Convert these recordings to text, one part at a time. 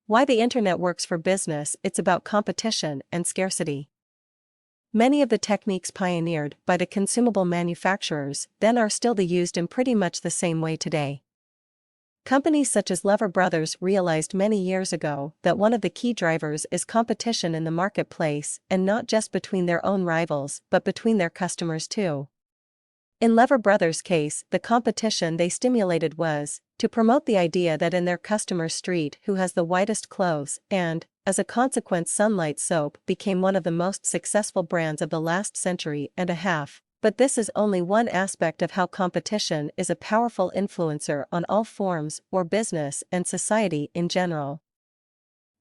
Why the internet works for business. It's about competition and scarcity. Many of the techniques pioneered by the consumable manufacturers then are still used in pretty much the same way today. Companies such as Lever Brothers realized many years ago that one of the key drivers is competition in the marketplace, and not just between their own rivals but between their customers too. In Lever Brothers' case, the competition they stimulated was to promote the idea that in their customer's street who has the whitest clothes, and, as a consequence, Sunlight soap became one of the most successful brands of the last century and a half. But this is only one aspect of how competition is a powerful influencer on all forms or business and society in general.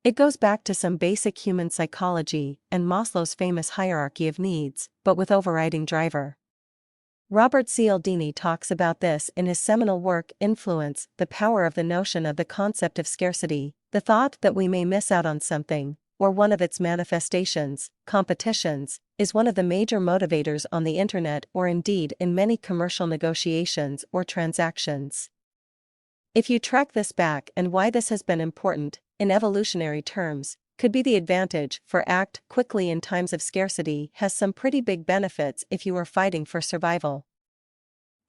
It goes back to some basic human psychology and Maslow's famous hierarchy of needs, but with overriding driver. Robert Cialdini talks about this in his seminal work Influence, the Power of the Notion of the Concept of Scarcity, the thought that we may miss out on something, or one of its manifestations, competitions, is one of the major motivators on the internet or indeed in many commercial negotiations or transactions. If you track this back, and why this has been important, in evolutionary terms, could be the advantage for act quickly in times of scarcity has some pretty big benefits if you are fighting for survival.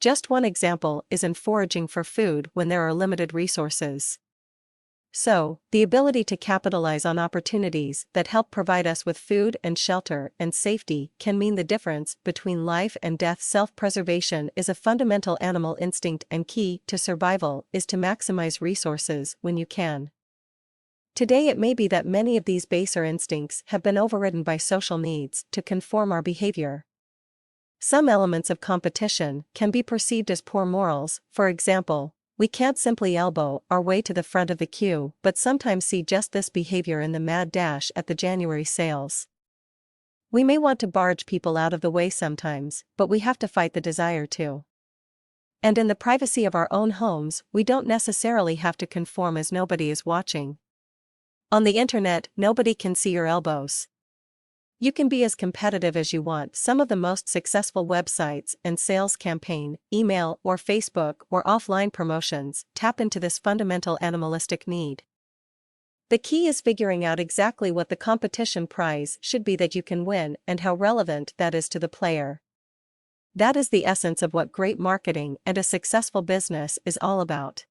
Just one example is in foraging for food when there are limited resources. So, the ability to capitalize on opportunities that help provide us with food and shelter and safety can mean the difference between life and death. Self-preservation is a fundamental animal instinct, and key to survival is to maximize resources when you can. Today it may be that many of these baser instincts have been overridden by social needs to conform our behavior. Some elements of competition can be perceived as poor morals. For example, we can't simply elbow our way to the front of the queue, but sometimes see just this behavior in the mad dash at the January sales. We may want to barge people out of the way sometimes, but we have to fight the desire to. And in the privacy of our own homes, we don't necessarily have to conform as nobody is watching. On the internet, nobody can see your elbows. You can be as competitive as you want. Some of the most successful websites and sales campaign, email or Facebook or offline promotions tap into this fundamental animalistic need. The key is figuring out exactly what the competition prize should be that you can win and how relevant that is to the player. That is the essence of what great marketing and a successful business is all about.